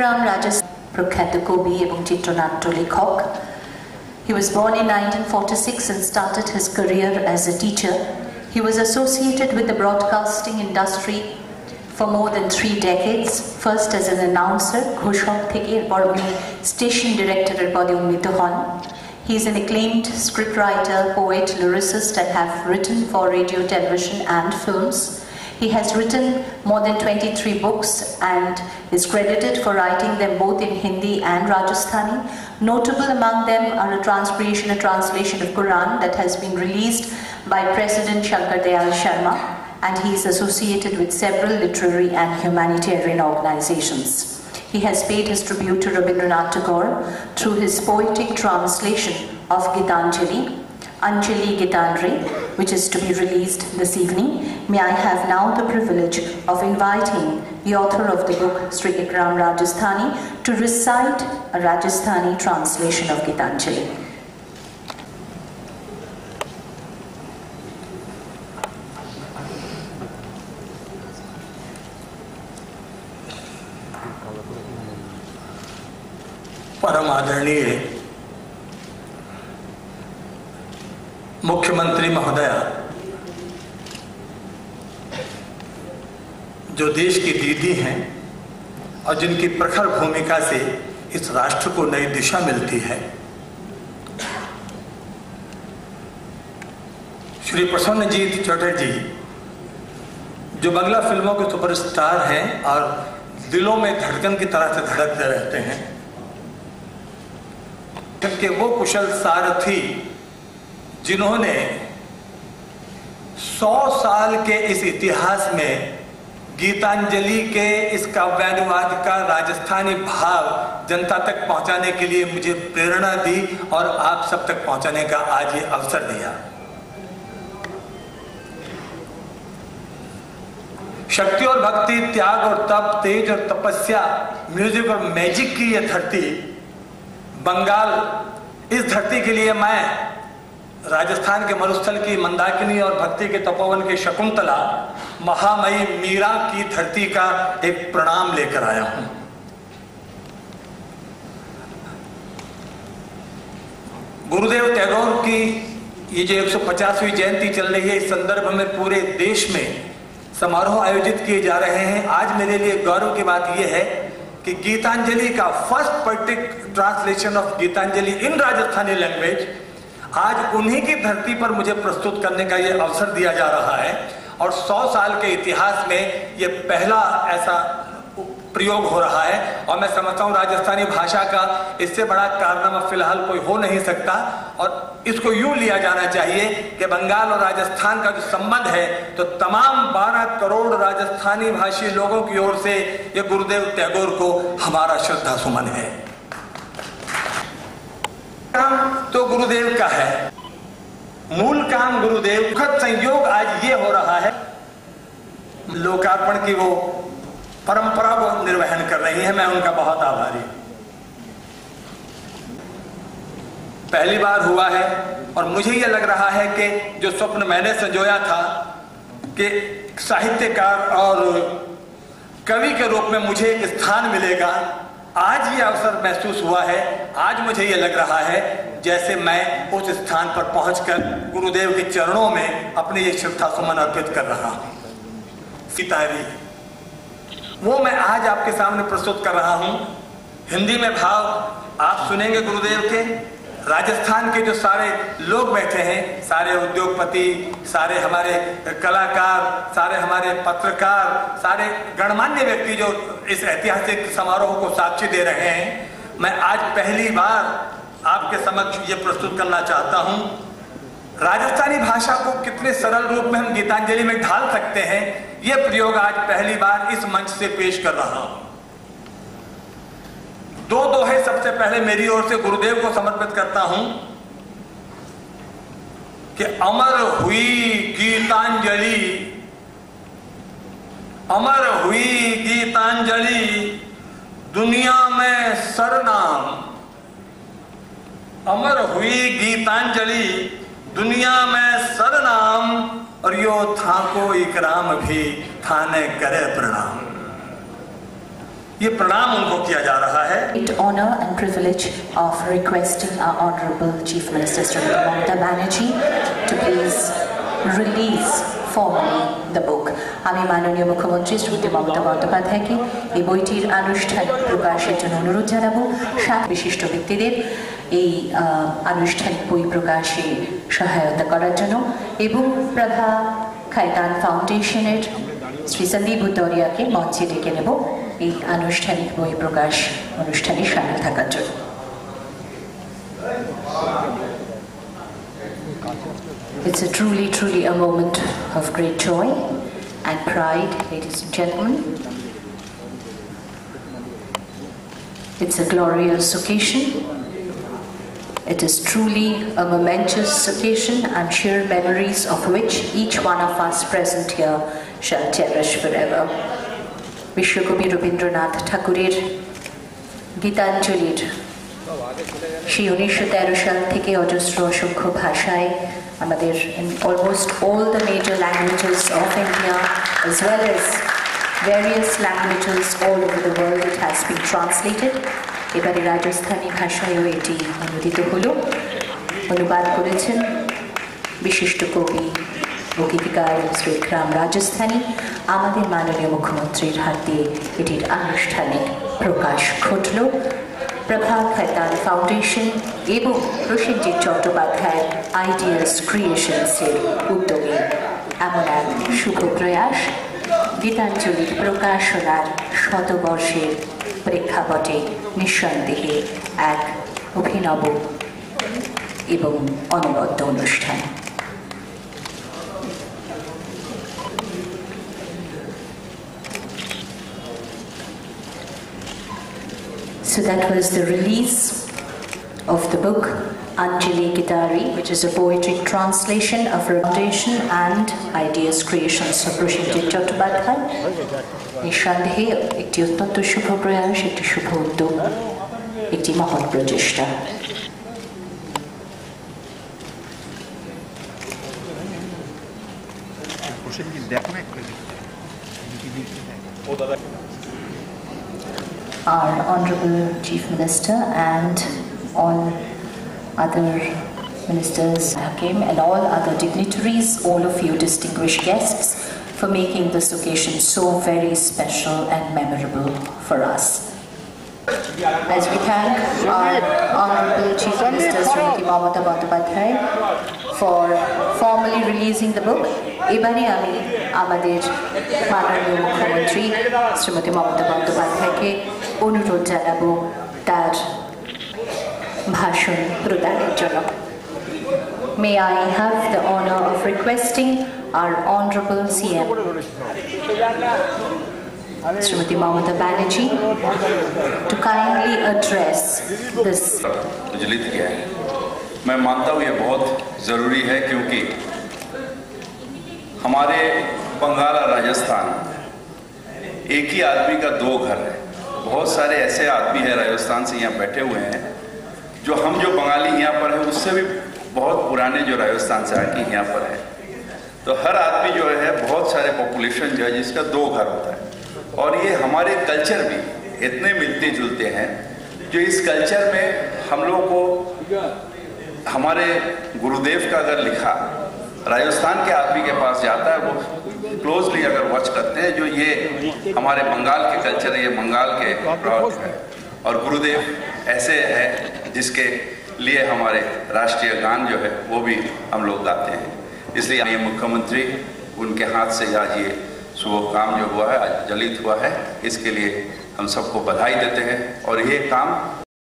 Ikram Rajas প্রখ্যাত কবি এবং চিত্রনাট্য লেখক। He was born in 1946 and started his career as a teacher. He was associated with the broadcasting industry for more than 3 decades, first as an announcer, ঘোষক থেকে এরপর উনি station ডিরেক্টরের পদে উন্নীত হন। He is an acclaimed scriptwriter, poet, lyricist and have written for radio, television and films. He has written more than 23 books and is credited for writing them both in Hindi and Rajasthani. Notable among them are a translation of Quran that has been released by President Shankar Dayal Sharma, and he is associated with several literary and humanitarian organizations. He has paid his tribute to Rabindranath Tagore through his poetic translation of Gitanjali, Anjali Gitanjali, which is to be released this evening. May I have now the privilege of inviting the author of the book, Sri Ikram Rajasthani, to recite a Rajasthani translation of Gitanjali. परम आदरणीय मुख्यमंत्री महोदया, जो देश की दीदी हैं और जिनकी प्रखर भूमिका से इस राष्ट्र को नई दिशा मिलती है, श्री प्रसन्नजीत चटर्जी, जो बांग्ला फिल्मों के सुपरस्टार हैं और दिलों में धड़कन की तरह से धड़कते रहते हैं, कि वो कुशल सारथी जिन्होंने 100 साल के इस इतिहास में गीतांजलि के इस काव्यानुवाद का राजस्थानी भाव जनता तक पहुंचाने के लिए मुझे प्रेरणा दी और आप सब तक पहुंचाने का आज ये अवसर दिया। शक्ति और भक्ति, त्याग और तप, तेज और तपस्या, म्यूजिक और मैजिक की ये धरती बंगाल, इस धरती के लिए मैं राजस्थान के मरुस्थल की मंदाकिनी और भक्ति के तपोवन की शकुंतला, महामयी मीरा की धरती का एक प्रणाम लेकर आया हूं। गुरुदेव टैगोर की ये जो 150वीं जयंती चल रही है, इस संदर्भ में पूरे देश में समारोह आयोजित किए जा रहे हैं। आज मेरे लिए गौरव की बात यह है कि गीतांजलि का first poetic translation of Gitanjali in Rajasthani language आज उन्हीं की धरती पर मुझे प्रस्तुत करने का ये अवसर दिया जा रहा है और 100 साल के इतिहास में ये पहला ऐसा प्रयोग हो रहा है। और मैं समझता हूँ राजस्थानी भाषा का इससे बड़ा कारनामा फिलहाल कोई हो नहीं सकता और इसको यूं लिया जाना चाहिए कि बंगाल और राजस्थान का जो संबंध है तो तमाम 12 करोड़ राजस्थानी भाषी लोगों की ओर से ये गुरुदेव टैगोर को हमारा श्रद्धा सुमन है। काम तो गुरुदेव का है, मूल काम गुरुदेव। दुखद संयोग आज ये हो रहा है, लोकार्पण की वो परंपरा को निर्वहन कर रही है, मैं उनका बहुत आभारी हूं। पहली बार हुआ है और मुझे यह लग रहा है कि जो स्वप्न मैंने संजोया था कि साहित्यकार और कवि के रूप में मुझे एक स्थान मिलेगा, आज ये अवसर महसूस हुआ है। आज मुझे ये लग रहा है जैसे मैं उस स्थान पर पहुंचकर गुरुदेव के चरणों में अपने ये श्रद्धा सुमन अर्पित कर रहा हूं। सितारी वो मैं आज आपके सामने प्रस्तुत कर रहा हूं। हिंदी में भाव आप सुनेंगे गुरुदेव के। राजस्थान के जो सारे लोग बैठे हैं, सारे उद्योगपति, सारे हमारे कलाकार, सारे हमारे पत्रकार, सारे गणमान्य व्यक्ति जो इस ऐतिहासिक समारोह को साक्षी दे रहे हैं, मैं आज पहली बार आपके समक्ष ये प्रस्तुत करना चाहता हूं। राजस्थानी भाषा को कितने सरल रूप में हम गीतांजलि में ढाल सकते हैं, यह प्रयोग आज पहली बार इस मंच से पेश कर रहा हूं। 2 दोहे सबसे पहले मेरी ओर से गुरुदेव को समर्पित करता हूं कि अमर हुई गीतांजलि, अमर हुई गीतांजलि, दुनिया में सरनाम। अमर हुई गीतांजलि, दुनिया में सरनाम, और यो था को इकराम भी थाने करे प्रणाम। ये प्रणाम उनको किया जा रहा है। Great honor and privilege of requesting our Honorable Chief Minister Srimati Mamata Banerjee to please release formally the book. আমি মাননীয় মুখ্যমন্ত্রী শ্রীমতী মমতা বন্দ্যোপাধ্যায়কে এই বইটির আনুষ্ঠানিক প্রকাশের জন্য অনুরোধ জানাবো। 7 বিশিষ্ট ব্যক্তিদের এই আনুষ্ঠানিক বই প্রকাশে সহায়তা করার জন্য এবং প্রভা খায়তান ফাউন্ডেশনের শ্রী সন্দীপ ভুতরিয়াকে মঞ্চে ডেকে নেব এই আনুষ্ঠানিক বই প্রকাশ অনুষ্ঠানে সামিল থাকার জন্য। It's truly a moment of great joy and pride, ladies and gentlemen. It's a glorious occasion. It is truly a momentous occasion. I'm sure memories of which each one of us present here shall cherish forever. বিশ্বকবি রবীন্দ্রনাথ ঠাকুরের গীতাঞ্জলির সেই 1913 সাল থেকে অজস্র অসংখ্য ভাষায় আমাদের in almost all the major languages of India as well as various languages all over the world it has been translated. এবারে রাজস্থানী ভাষায়ও এটি অনুদিত হলো। অনুবাদ করেছেন বিশিষ্ট কবি ও গীতিকার শ্রী রাম রাজস্থানী। আমাদের মাননীয় মুখ্যমন্ত্রীর হাত দিয়ে এটির আনুষ্ঠানিক প্রকাশ ঘটল। প্রভা খায়তান ফাউন্ডেশন এবং প্রসেনজিৎ চট্টোপাধ্যায়ের আইডিয়াস ক্রিয়েশনসের উদ্যোগে এমন এক শুভ প্রয়াস গীতাঞ্জলির প্রকাশনার শতবর্ষের প্রেক্ষাপটে নিঃসন্দেহে এক অভিনব এবং অনবদ্য অনুষ্ঠান। So that was the release of the book Anjali Gitari, which is a poetry translation of Foundation and Ideas Creations of Prosenjit Chattopadhyay. নিঃসন্দেহে একটি অত্যন্ত শুভ প্রয়াস, একটি শুভ উদ্যোগ, একটি মহৎ প্রচেষ্টা। Our Honorable Chief Minister and all other ministers, Hakim, and all other dignitaries, all of you distinguished guests, for making this occasion so very special and memorable for us. As we thank our Honorable Chief Minister Srimati Mamata Bandyopadhyay for formally releasing the book, এবারে আমি আমাদের মাননীয় মুখ্যমন্ত্রী শ্রীমতী মমতা বন্দ্যোপাধ্যায়কে অনুরোধ জানাবো তার ভাষণ প্রদানের জন্য। May I have the honor of requesting our Honorable CM Srimati Mamata Banerjee to kindly address this. प्रज्वलित किया है। मैं मानता हूँ ये बहुत ज़रूरी है क्योंकि हमारे बंगाल और राजस्थान एक ही आदमी का 2 घर है। बहुत सारे ऐसे आदमी हैं राजस्थान से यहाँ बैठे हुए हैं जो हम जो बंगाली यहाँ पर है उससे भी बहुत पुराने जो राजस्थान से आके यहाँ पर है। तो हर आदमी जो है बहुत सारे पॉपुलेशन जो है जिसका 2 घर होता है और ये हमारे कल्चर भी इतने मिलते जुलते हैं जो इस कल्चर में हम लोग को हमारे गुरुदेव का अगर लिखा राजस्थान के आदमी के पास जाता है वो क्लोजली अगर वॉच करते हैं जो ये हमारे बंगाल के कल्चर है, ये बंगाल के प्राउड है और गुरुदेव ऐसे है जिसके लिए हमारे राष्ट्रीय गान जो है वो भी हम लोग गाते हैं। इसलिए ये मुख्यमंत्री उनके हाथ से आज ये शुभ काम जो हुआ है आज जलित हुआ है इसके लिए हम सबको बधाई देते हैं और ये काम